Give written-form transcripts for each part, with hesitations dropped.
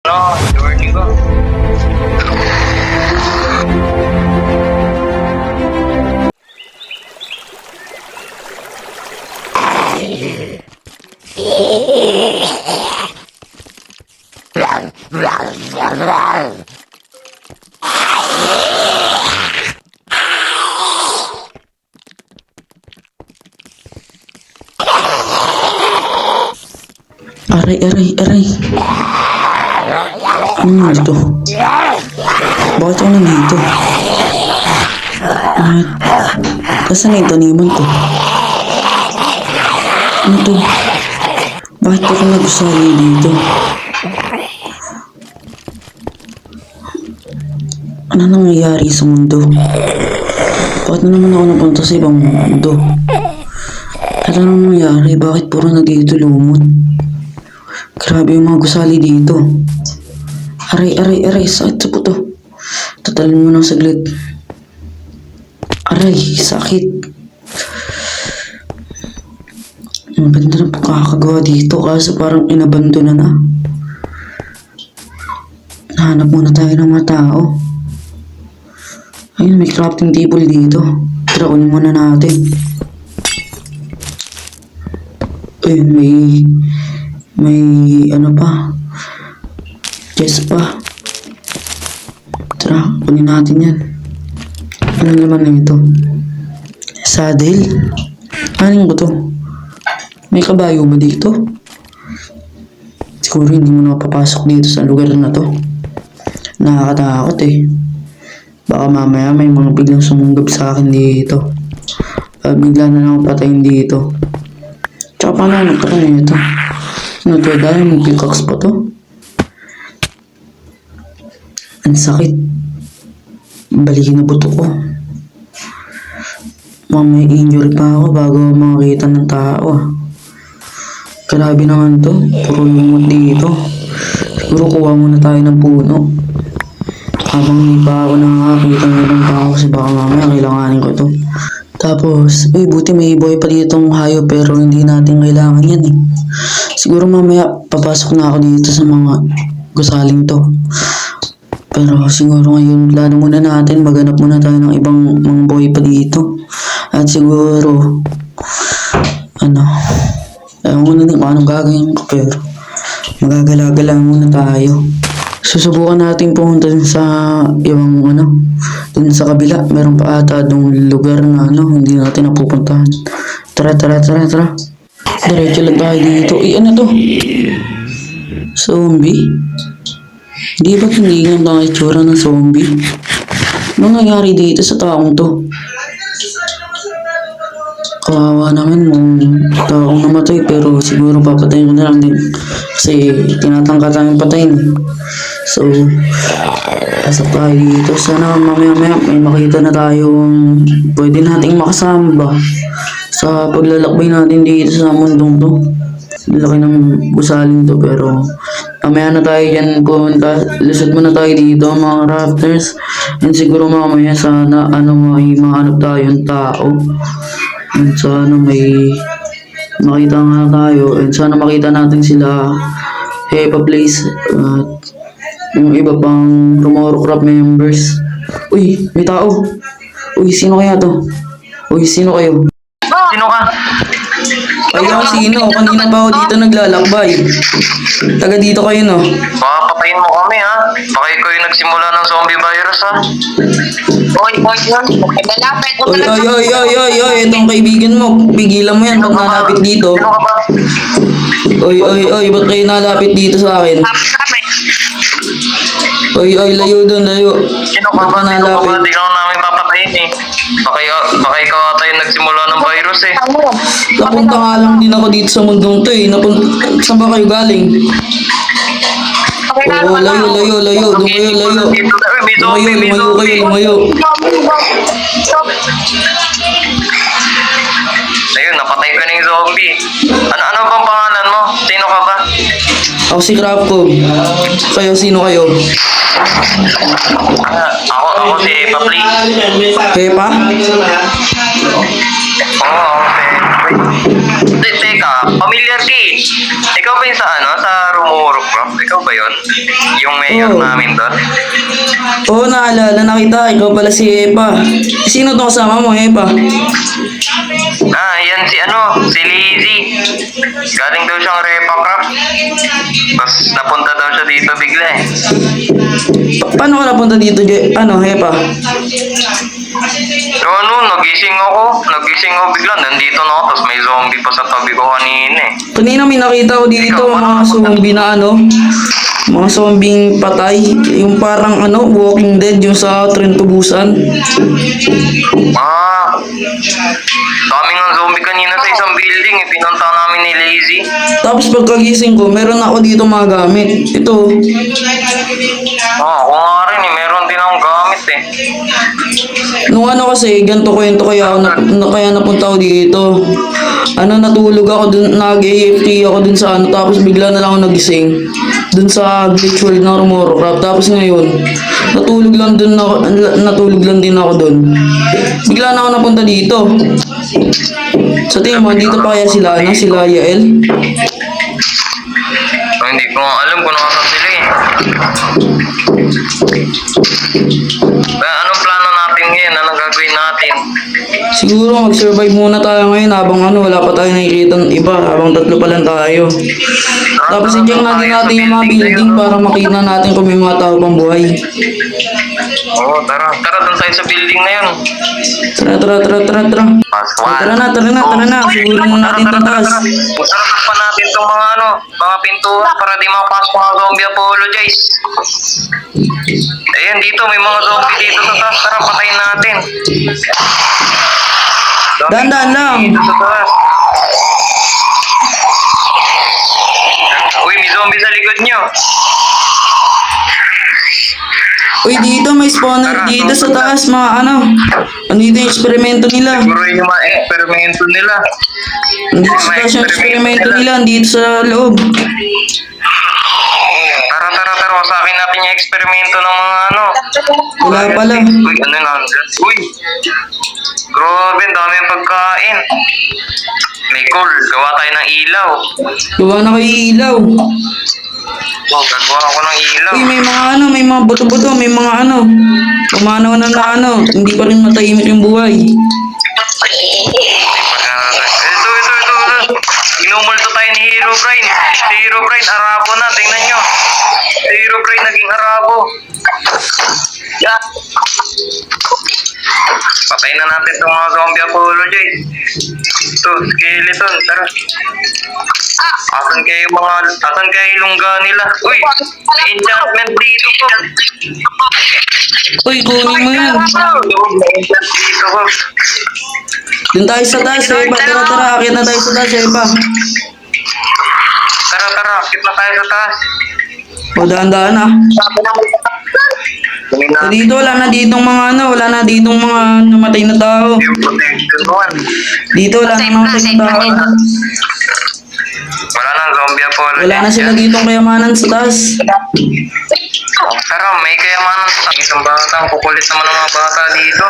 No, warning ko. Aray, aray, aray. Ano nga ito? Bakit ako nandito? Kasan na ito niman ko? Ano to? Bakit ako nagusali dito? Ano nangyayari sa mundo? Bakit na naman ako napunta sa ibang mundo? Ano nangyayari? Bakit puro nandito lumot? Grabe yung mga gusali dito. Aray, aray, aray. Sakit sa puto. Tatalin mo ng saglit. Aray, sakit. Ang ganda na pagkakagawa dito kaso parang inabandona na. Nahanap muna tayo ng mga tao. Ayun, may crafting table dito. Tiraon muna natin. Ayun, may ano pa. Chest pa. Tara, kunin natin yan. Ano naman na ito? Saddle? Anong ba to? May kabayo ba dito? Siguro hindi mo na papasok dito sa lugar na to. Nakakatakot eh. Baka mamaya may mga biglang sumunggab sa akin dito. Bigla na lang ako patayin dito. Tsaka paano ito na ito? Ano to? Dahil may pickaxe pa to? Ang sakit. Balikin na buto ko. May injury pa ako bago makakita ng tao ah. Grabe naman to. Puro lumot dito. Siguro kuha muna tayo ng puno. Habang hindi pa ako nakakita ng ibang tao kasi baka mamaya kailanganin ko to. Tapos, buti may boy pa ditong hayop pero hindi natin kailangan yan eh. Siguro mamaya papasok na ako dito sa mga gusaling to. Pero siguro ngayon plano muna natin maghanap muna tayo ng ibang mga boy pa dito. At siguro ewan ko na din kung anong gagawin ko pero magagala-gala muna tayo. Susubukan natin pumunta dun sa ibang dun sa kabila. Meron pa ata dong lugar na hindi natin napupuntahan. Tara. Diretso lang tayo dito. Ano to? Zombie? Di ba hindi nga ang itsura ng zombie? Ano nangyari dito sa taong to? Kawawa naman yung taong namatay pero siguro papatayin ko na lang din kasi tinatangka tayong patayin. So, pasok tayo dito. Sana mamaya may makita na tayong pwede nating makasama sa paglalakbay natin dito sa mundong to. Laki ng gusaling to pero mamaya na tayo dyan punta. Lusot muna tayo dito mga rafters and siguro mamaya sana may mahanap tayong tao. And sana may makita nga tayo and sana makita natin sila Hepa Place at yung iba pang Tomorrow Craft members. Uy, may tao. Uy, sino kaya to? Uy, sino kayo? Sino ka? Kayo sino? Kanina pa ako dito naglalakbay. Taga dito kayo no? Papatayin mo kami ha. Baka ikaw yung nagsimula ng zombie virus ha. Oy, malapit mo Oy, itong kaibigan mo. Pigilan mo yan pag nalapit dito. Sino ka ba? Oy, ba't kayo nalapit dito sa akin? Oy, layo dun, layo. Sino ka ba? Di ka namin papatayin eh. Baka ikaw ata yung nagsimula ng virus eh. Napunta nga lang din ako dito sa mundong to eh. Saan ba kayo galing? Oo, layo. Lumayo kayo. Ayun, napatay ka na yung zombie. Ano bang pangalan mo? Sino ka ba? Ako si Crapco. Kayo, sino kayo? Ako si Papli. Hepa? Oo, teka, familiar ka eh. Ikaw ba yung sa sa Rumurok Craft? Ikaw ba yun? Yung mayor Oo. namin doon. Oo, naalala na kita. Ikaw pala si Epa. Sino to kasama mo, Epa? Yan si si Lazy. Galing daw siyang Repa Craft. Tapos napunta daw siya dito bigla eh. Paano ka napunta dito, Epa? So nagising ako bigla. Nandito na ako, tapos may zombie pa sa tabi ko kanina eh. Kanina may nakita ko dito, mga zombie na mga zombie patay. Yung parang Walking Dead, yung sa Tren Tubusan. Daming ng zombie kanina sa isang building eh. Pinunta namin ni Lazy. Tapos pagkagising ko, meron ako dito mga gamit. Ito. Ako nga rin eh. Meron din akong gamit eh. Nung kasi, ganito kwento kaya kaya napunta ako dito. Natulog ako dun, nag-AFK ako dun sa tapos bigla na lang ako nagising. Dun sa glitch world ng Rumorocraft. Tapos ngayon, natulog lang din ako dun. Bigla na ako napunta dito. Sa tingin mo, dito pa kaya sila Yael? Hindi ko nga alam kung nasa sila eh. Anong plano natin ngayon? Anong gagawin natin? Siguro mag-survive muna tayo ngayon habang wala pa tayo nakikita ng iba, habang tatlo pa lang tayo. Tapos i-check natin yung mga building para makita natin kung may mga tao pang buhay. Oo, tara. Tara dun tayo sa building na yun. Tara. Tara na. Siguro na natin itong taas. Tara pa natin itong mga pintuan para di makapasok mga zombie apologize. Ayan, dito may mga zombie dito sa taas. Tara, patayin natin. Dahan-dahan lang. Dito sa taas. Uy, may zombie sa likod nyo. Uy, dito may spawner dito sa taas, mga Andito yung eksperimento nila. Siguro yun yung mga eksperimento nila. Andito sa taas yung eksperimento nila, andito sa loob. Tara. Wasakin natin yung eksperimento ng mga Wala pala. Uy, nandyan? Uy! Grabe, ang dami yung pagkain. May coal, gawa tayo ng ilaw. Gawa na kayo ilaw. Gagawa ako ng ilaw. Uy, may mga buto-buto, may mga pumanaw na hindi pa rin matahimik yung buhay. Ito. Inumulto tayo ni Herobrine. Si Herobrine, Arabo na, tingnan nyo. Si Herobrine naging Arabo. Patay na natin itong mga zombie apologize. Ito, skeleton, tara. Asan kayo ilungga nila? Uy, may enchantment dito ko. Uy, kunin mo yan. May enchant dito ko. Doon tayo sa taas, Epa. Tara, akit na tayo sa taas, Epa. Tara, akit na tayo sa taas. O, dahan-dahan Dito, wala na ditong mga namatay na tao. Yung protection one. Dito, wala na namatay na tao. Wala nang zombie apologize. Wala na sila ditong kayamanan sa taas. Tara, may kayamanan sa isang bata. Ang kukulit naman ng mga bata dito.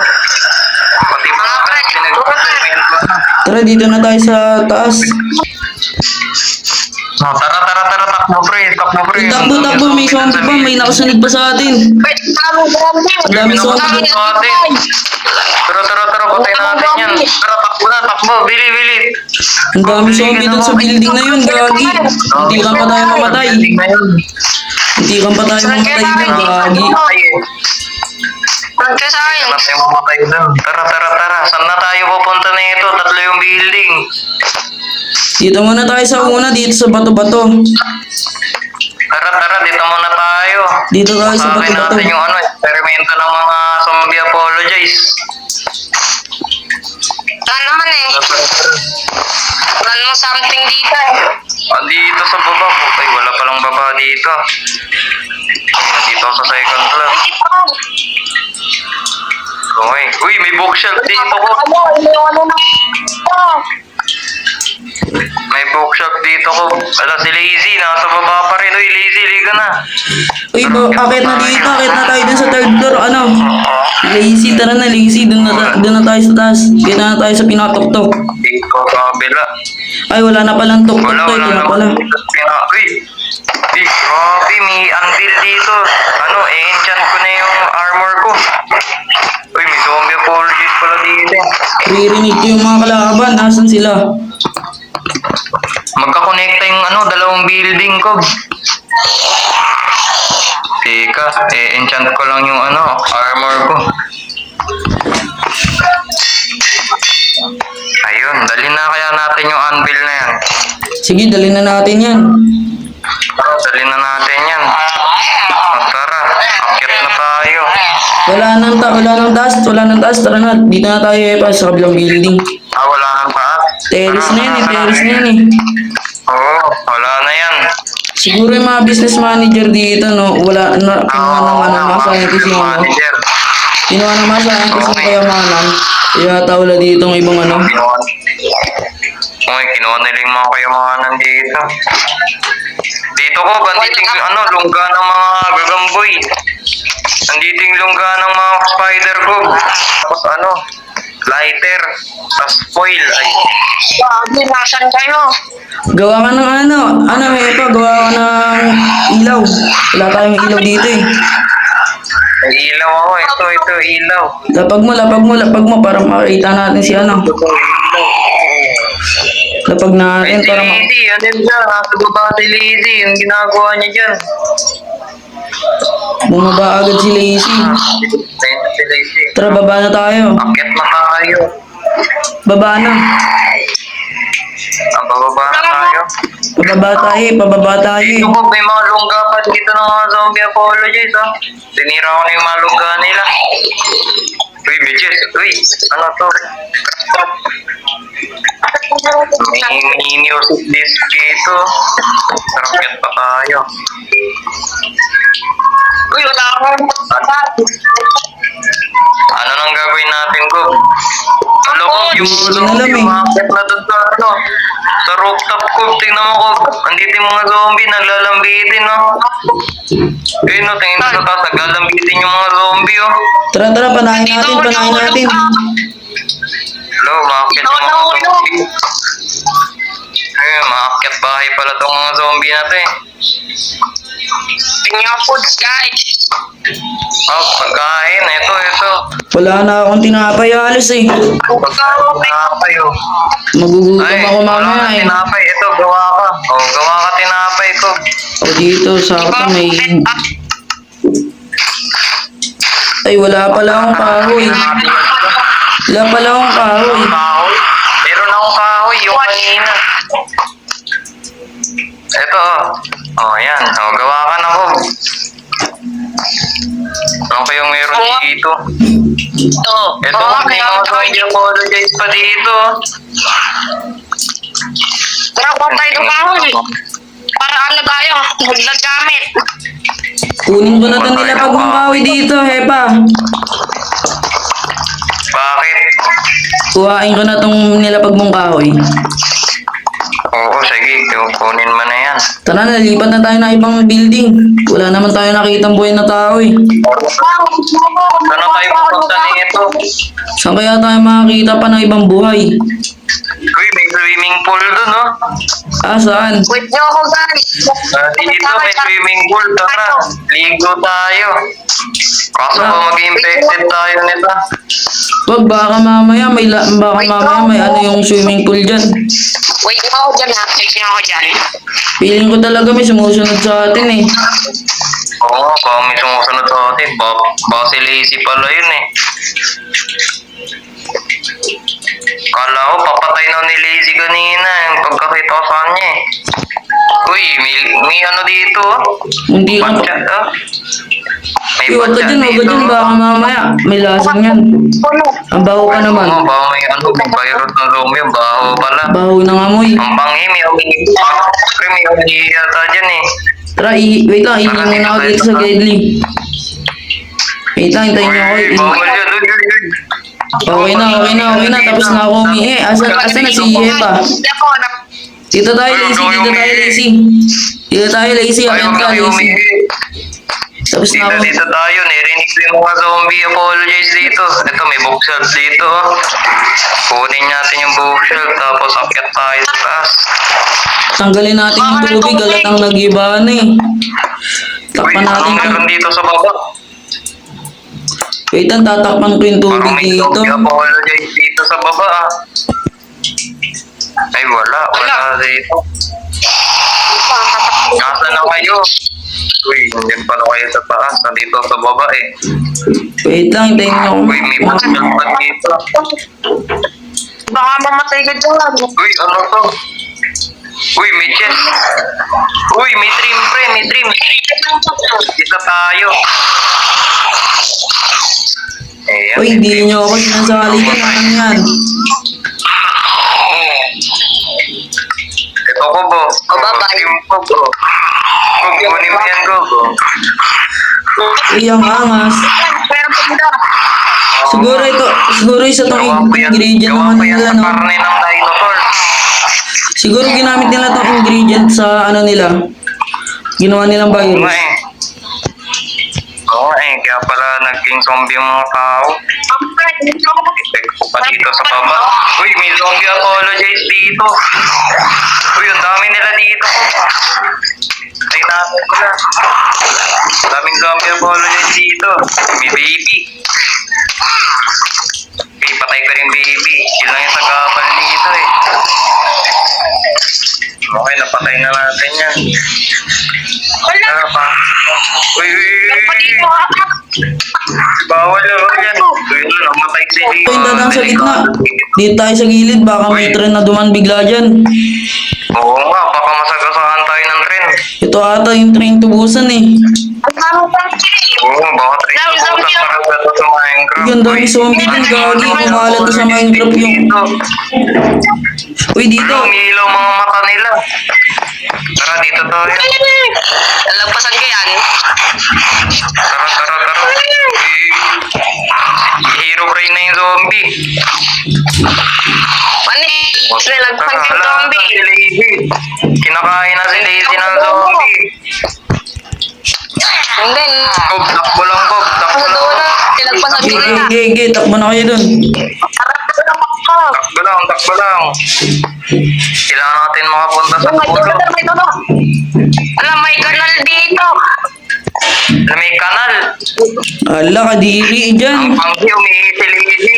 Pati mga pinag-experimento na. Tara, dito na tayo sa taas. Tara, takbo pre. Takbo, may zombie pa, may nakasunod pa sa atin. Ang daming zombie. Tara, patay natin yan. Tara, takbo, bili. Ang daming zombie dun sa building na yun, gagi. Hindi ka pa tayo mamatay. Gagi. Hanap tayo mamatay doon. Tara. Saan na tayo pupunta na ito? Tatlo yung building. Dito muna tayo sa una, dito sa bato-bato. Tara, dito muna tayo. Dito tayo sa Sabi bato-bato. natin yung eksperimento ng mga zombie apologize. Wala naman eh. Wala namang something dito eh. Dito sa baba. Ay, wala palang baba dito. Nandito ako sa second floor. Okay. Uy, may bookshelf dito ko. May bookshelf dito ko. Ala, si Lazy, nasa baba pa rin. Uy, Lazy, liga na. Uy, akit na dito, akit na tayo dun sa third floor, Lazy, tara na, Lazy, dun na tayo sa taas. Kita na tayo sa pinatok-tok. Dito sa kabila. Ay, wala na palang tok-tok tayo, Wala wala pala. Uy, grabe, may anvil dito. I-enchant ko na yung armor ko. Uy, may zombie apologies pala dito. Ririnig ko yung mga kalaban. Asan sila? Magkakonekta yung dalawang building ko. Teka, enchant ko lang yung armor ko. Ayun, dalhin na kaya natin yung anvil na yan. Sige, dali na natin yan. Dalhin na natin yan. Tara, akyat na tayo. Wala nang taas. Tara na, dito na tayo sa kabilang building. Wala nang pa. Terrace na yan eh. Oo, wala na yan. Siguro yung mga business manager dito, no? Wala na, kinuha ng mga scientist yung manager. Kinuha ng mga scientist yung kayamanan. Kaya wala dito ng ibang Kinuha nila yung mga kayamanan dito. Dito ko, bandito yung lungga ng mga gagamboy. Nandito yung lungga ng mga spider ko. Tapos lighter. Tapos foil. Ay. Grabe, nasan kayo? Gawa ka ng gawa ka ng ilaw. Wala tayong ilaw dito eh. May ilaw ako. Ito, ilaw. Lapag mo para makita natin si Lapag natin para Lady, ano yun dyan? Nasa baba si Lady. Yung ginagawa niya dyan. bumaba agad si Lazy. Si Lady. Tara, baba na tayo. Akyat na tayo. Baba na. Bababa na tayo. Pababa tayo. Dito ko, may mga lungga pa dito ng mga zombie apologies, Tinira ko na yung mga lungga nila. Uy, bitches. Uy, ano to? May music disc dito. Tarakyat pa tayo. Uy, wala akong Ano nang gagawin natin ko? Ano ko, yung akit na doon sa rooftop ko, tingnan mo ko, andito yung mga zombie, naglalambitin, Ayun, tingnan mo sa taas, naglalambitin yung mga zombie, Tara, panahin natin. Hello, maakyat yung mga zombie. Ayun, maakyat bahay pala itong mga zombie natin. Tingnan foods, guys. Pagkain, ito. Wala na akong tinapay halos eh. Tinapay, Magugutom Ay, ako wala mamaya ka eh. tinapay. Ito, gawa ka. Gawa ka tinapay ko. O dito, sakto may... Ay, wala pala akong kahoy. Kahoy. Meron akong kahoy, yung kanina. Ito, yan. Gawa ka na ko. Ano kayong meron dito? Ito, may mga zombie apologies pa dito. Tara, kuha tayo ng kahoy. Para tayo, naggamit. Kunin ko na ito nilapag mong kahoy dito, Hepa. Bakit? Kuhain ko na itong nilapag mong kahoy. Oo, sige. Kunin mo na yan. Tara, nalipat na tayo ng ibang building. Wala naman tayo nakitang buhay na tao eh. Ano tayo pupunta nito? Saan kaya tayo makakita pa ng ibang buhay? Uy, may swimming pool dun, Saan? Wait nyo ako, guys. Dito may swimming pool. Tara, ligo tayo. Kaso ba mag-infected tayo nito? Wag, baka mamaya may yung swimming pool dyan. Wait nyo ako dyan, ha? Wait nyo ako dyan. Feeling ko talaga may sumusunod sa atin eh. Oo, baka may sumusunod sa atin. Baka si Lazy pala yun eh. Kala ko papatay na ni Lazy kanina yung pagkakita ko sa kanya eh. Uy, may dito Hindi ka... Batya, May Huwag ka dyan, baka mamaya may lasang yan. Ang baho pa naman. Oo, baka may virus na zombie, baho pala. Baho ng amoy. Ang pangi, may umihi yata dyan eh. Tara, wait lang, ihingi muna ako dito sa Gedli. Wait lang, hintayin niyo ako. Uy, bawal yan. Okay na. Tapos na ako umihi. Asan na si Hepa? Dito tayo, Lazy. Dito tayo, Lazy. Ayan ka, Lazy. Tapos na ako. Dito tayo, narinig ko yung mga zombie apologize dito. Ito, may bookshelf dito. Kunin natin yung bookshelf, tapos akyat tayo sa taas. Tanggalin natin yung tubig, galat ang nag-iba na eh. Takpan natin anong to. meron dito sa baba? Wait lang, tatakpan ko yung Parang tubig may dito. zombie apologize dito sa baba ah. Ay wala dito. Nasaan na kayo? Uy, hindi pala kayo sa taas. Nandito sa baba eh. Wait lang, hintayin niyo ako. Uy, may pascal pa dito. Baka mamatay ka dyan. Uy, ano to? Uy, may chest. Uy, may trim pre, may trim. Isa tayo. Ayan. Uy, hindi niyo ako sinasali dyan. Ano yan? Ito ko bo. bye-bye. Trim ko bro. Kukunin mo yan ko bro. Uy, ang angas. Meron pa dito. Siguro isa tong ingredient Gawa naman pa yan nila, sa no? karne ng dinosaur. Siguro ginamit nila tong ingredient sa ano nila. Ginawa nilang Oo nga virus. eh. Oo nga eh. Kaya pala naging zombie yung mga tao. Effect ko pa dito sa baba. Uy, may zombie apologize dito. Uy, ang dami nila dito. Ay, natin sila. Daming zombie apologize dito. May baby. Okay, patay ko rin baby. Yun lang yung sagabal dito eh. Okay, napatay na natin yan. Wala. Tara pa. Uy, uy, uy, Meron pa uy, dito. uy. Bawal yan. Uy, namatay si Uy, dadang sa gitna. Dito tayo sa gilid. Baka may tren na duman bigla dyan. Oo nga, baka masagasaan tayo ng tren. Ito ata yung train tubusan eh. Ang dami zombie. Oo, baka tren Dami sa zombie, para sa Minecraft. Uy, ang dami zombie dun. Gagi, kumalat na sa Minecraft yung... Uy, dito. Ulo, umiilaw mga mata nila. Tara, dito tayo. Lagpasan ko yan. Tara. Hero brain na yung zombie. Mani, nilagpasan ko yung Hala, zombie. si Lazy. Kinakain na si Lazy ng zombie. And then, Kob, takbo lang, Kob. Takbo sa lang. dulo, nilagpasan ko nila. Gege, takbo na kayo dun. Takbo lang. Kailangan natin makapunta sa pulo. Alam, may kanal dito. Na may kanal. Ala, kadiri Ang dyan. panghi, umihi si Lazy.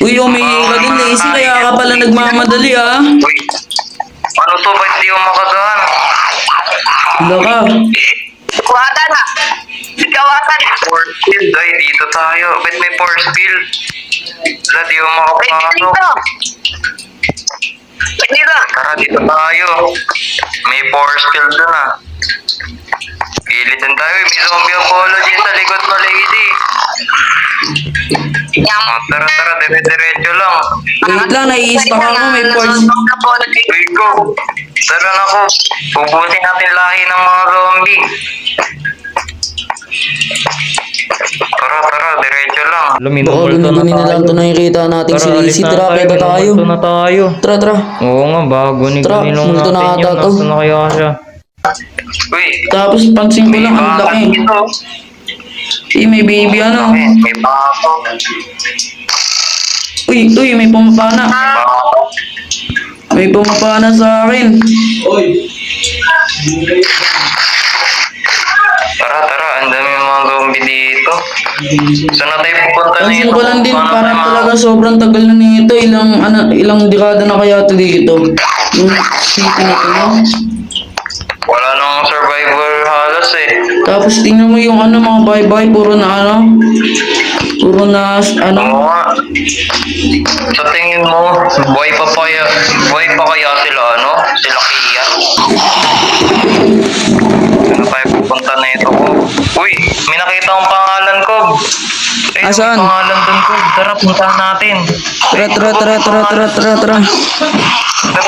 Uy, umihi ka din, Lazy. Kaya ka pala nagmamadali, ah. Uy, ano to? Ba't di yung makadaan? Ala ka. Kuwatan ha. Kawatan. Force field. Ay, dito tayo. Ba't may force field? Wala, di yung Wait, makapasok. dito. Wait, dito. Tara, dito tayo. May force field dun ah. Gilid din tayo. May zombie apology sa likod mo, Lazy. Yang Oh, tara, dire-diretso lang. Wait lang, naiispa ka ako. May force. Uy, go. Tara na ko. Ubusin natin lahi ng mga zombie. Tara, diretso lang. Baka guni-guni na lang ito nakikita natin si Lazy. Tara, kaya tayo. na tayo. Tara. Oo nga, bago ni Tara, lang multo na natin ata yun. to. Nasaan na kaya siya? Uy, Tapos pansin ko may lang, ang baka laki. dito. May baby ano. May baka. Uy, may pumapana. Baka. May pumapana sa akin. Tara, ang dami yung mga zombie dito. Saan na tayo pupunta na Pansin ko lang din, parang talaga sobrang tagal na nito. Ilang dekada na kaya ito dito. Yung city na ito, no? Wala nang survivor halos eh. Tapos tingnan mo yung mga bye-bye, puro na Oo nga. Sa tingin mo, buhay pa kaya sila, Sila Kia? Saan tayo pupunta na ito ko? Uy, may nakita akong pangalan ko. Asan? May pangalan dun ko. Tara, puntahan natin. Tara.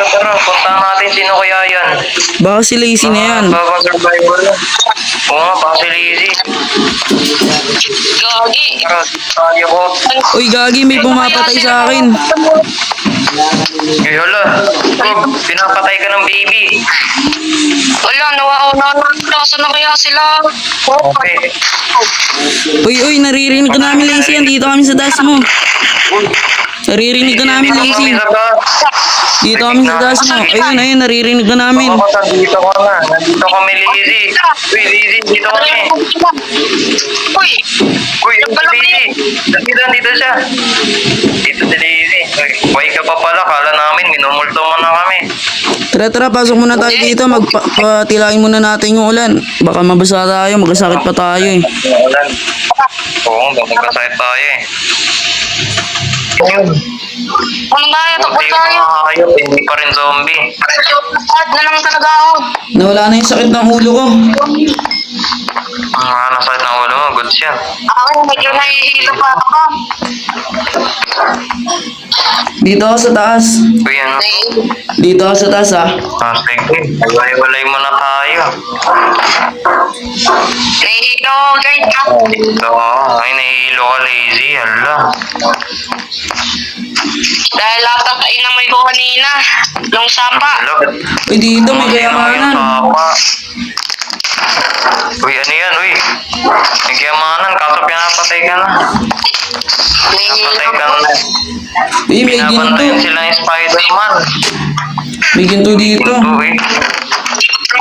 Tara, puntahan natin. Sino kaya yan? Baka si Lazy na yan. Baka survivor yan. Oo nga, baka si Lazy. Gagi. Tara, tayo ko. Uy, Gagi, may pumapatay sa akin. Ay, hala. Pinapatay ka ng baby. Wala, nawauna na. Saan na kaya sila? Okay. Uy, naririnig ko namin Lazy yan. Dito kami sa taas mo. Naririnig ka namin, Dito Lazy. kami sa baba. Dito kami sa taas mo. Ayun, naririnig ka namin. Ako, nandito ka na. Nandito kami, Lazy. Uy, Lazy, dito kami. Uy! Uy, yung Lazy. Nandito siya. Dito si Lazy. Uy, ka pa pala. Kala namin, minumulto mo na kami. Tara, pasok muna tayo dito. Magpatilain muna natin yung ulan. Baka mabasa tayo, magkasakit pa tayo eh. Ulan. Oo, magkasakit tayo eh. Ayun. Ano tayo? Takot Buti yung tayo. mga hayop, hindi pa rin zombie. Takot na lang talaga ako. Nawala na yung sakit ng ulo ko. Nasakit ng ulo mo, goods yan. Ako, medyo nahihilo pa ako. Dito ako sa taas. Uy, ano? Dito ako sa taas ah. Sige. Walay muna tayo. Nahihilo ako, guys. Dito, ay, nahihilo ka, Lazy. Hala. Dahil lahat ang kainamay ko kanina. Nung sapa. Hala. Uy, dito may kayamanan. Uy, ano yan, uy? May kayamanan, kaso pinapatay ka na. Nahihilo Pinapatay ka ako. na. Uy, may ginto. Binabantayan sila ni Spider-Man. May ginto dito. Ginto, eh.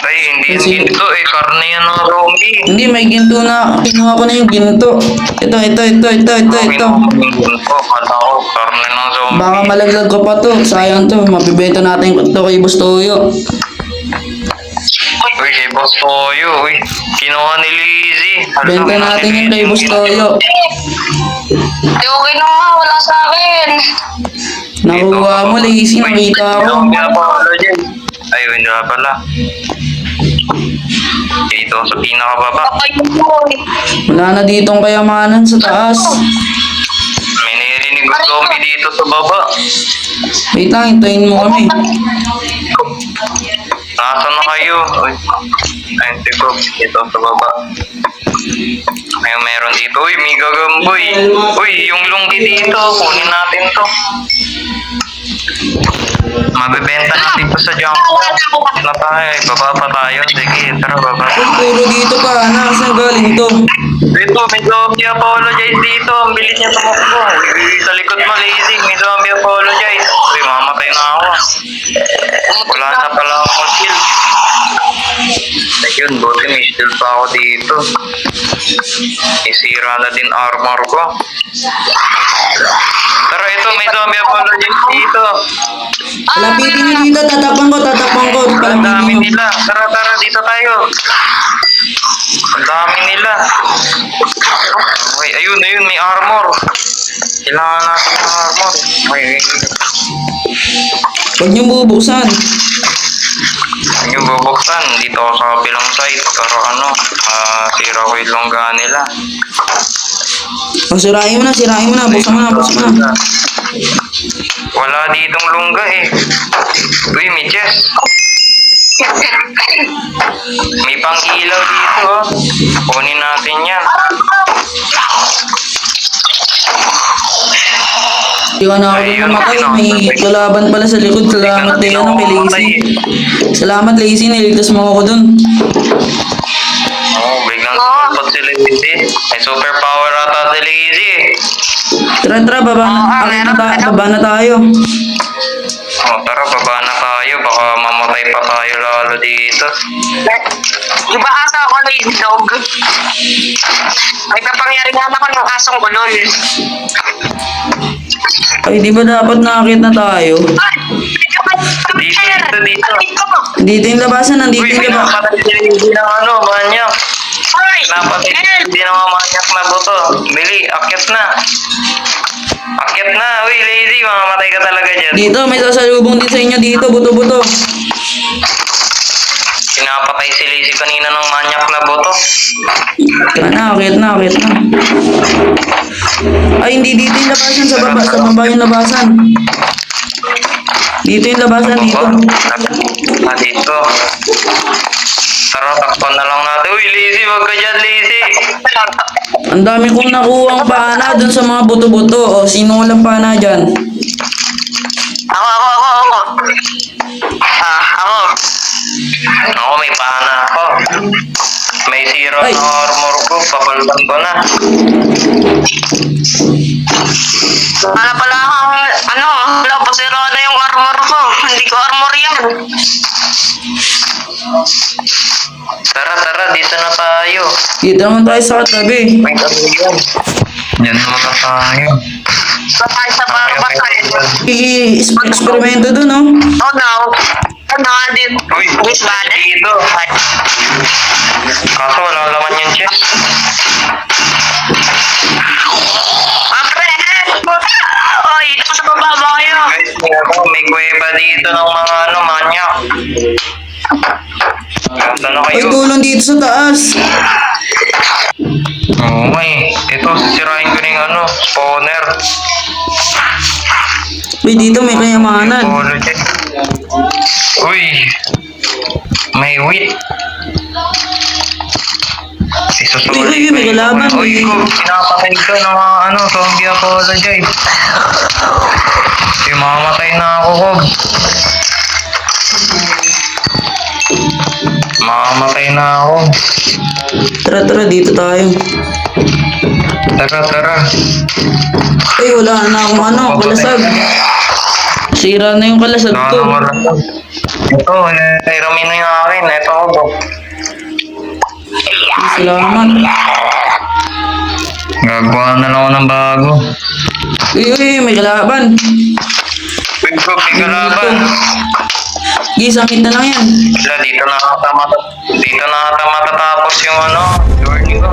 Ay, hindi yan Kasi- ginto, eh. Karne yan ng zombie. Hindi, may ginto na. Kinuha ko na yung ginto. Ito. Ginto, kala ko, karne ng zombie. Baka malaglag ko pa to. Sayang to. Mabibenta natin to kay Boss Toyo. Uy, si Boss Toyo, uy. Kinuha ni Lazy. Hala, Benta kinuha natin ni yung kay Lazy Boss ginto. Toyo. Di okay na nga, wala sa akin. Nakuha mo, Lazy. Nakita ko. Ay, hindi na pala. Dito sa pinakababa. Ayun po. Wala na ditong kayamanan sa taas. May narinig ko zombie dito sa baba. Wait lang, hintayin mo kami. Nasaan na kayo? Uy. Ayun, ko. Dito sa baba. Ayun, meron dito. Uy, may gagamboy. Uy, yung lunggi dito. Kunin natin to. Mabibenta natin to sa junk na tayo. Baba pa tayo. Sige, tara, baba. Puro dito pa. Nasaan galing to? Dito, may zombie apologize dito. Ang bilis niya tumakbo. Uy, sa likod mo, Lazy. May zombie apologize. Uy, mamatay na ako. Wala na pala akong shield. Ayun, buti may shield pa ako dito. Isira na din armor ko. Tara, ito, may zombie apologize dito. Palapitin nyo dito. Tatakpan ko. Ang Palapitin dami nyo. nila. Tara, dito tayo. Ang dami nila. Okay, ayun, may armor. Kailangan natin ng armor. Okay. Huwag nyo bubuksan. Yung bubuksan, dito ako sa kabilang side. Pero sira ko yung longga nila. O, sirain mo na. Buksan mo na. Wala ditong longga eh. Uy, may chest. May pang-ilaw dito. Oh. Kunin natin yan. Hindi ka na ako pumatay. May kalaban pala sa likod. Salamat kay kay Lazy. Salamat, Lazy. Niligtas mo ako dun. Biglang tumulpot si Lazy. May superpower ata si Lazy eh. Tara, baba na tayo. Tara, baba na tayo. Baka mamatay pa tayo lalo dito. Di ba asa ako lazy dog? May kapangyarihan ako ng asong gulol. Ay, di ba dapat nakakit na tayo? Dito. Dito yung labasan. Nandito Uy, yung may labasan. napatay si Lazy ng manyak. Napatay si Lazy ng manyak na buto. Bili, akyat na. Akyat na. Uy, Lazy, mamamatay ka talaga dyan. Dito, may sasalubong din sa inyo dito. Buto-buto. Pinapatay si Lazy kanina ng manyak na buto. Tara na, akit na. Ay, hindi dito yung labasan. Sa baba yung labasan. Dito yung labasan, dito. Dito. Tara, takpan na lang natin. Uy, Lazy, wag ka dyan, Lazy. Ang dami kong nakuha ang pana dun sa mga buto-buto. O, sino walang pana dyan? Ako. Ako. Ako, may pana ako. May zero Ay. na armor ko. Papalitan ko na. Wala pala ako. ano, wala pa sira na yung armor ko. Hindi ko armor yan. Tara, dito na tayo. Dito naman tayo sa katabi. May yan. Yan naman na tayo. Sakay sa barabasay. I-eksperimento dun, no? Oh no. Ano nga din? Uy, Miss Bale? dito. Kaso walang laman yung chest. Apre! Oy, ito sa baba ba kayo? Guys, may kuweba dito ng mga manyak. Ganda na Ay, kayo. tulong dito sa taas. Oo nga eh. Ito, sisirain ko rin spawner. Uy, dito may kayamanan. Apology. Uy, may wheat. Uy, may kalaban. Uy, pinapatay ka ng mga zombie apologize. Uy, mamamatay na ako, Kob. Mamamatay na ako. Tara, dito tayo. Tara. Uy, wala na akong kalasag. Sira na yung kalasag ko. Ito, nairamin na yung akin. Ito ko, Bob. Salamat. Gagawa na lang ako ng bago. Uy, may kalaban. Uy, Bob, may kalaban. Gisangit na lang yan. Dito na ata matatapos yung journey ko.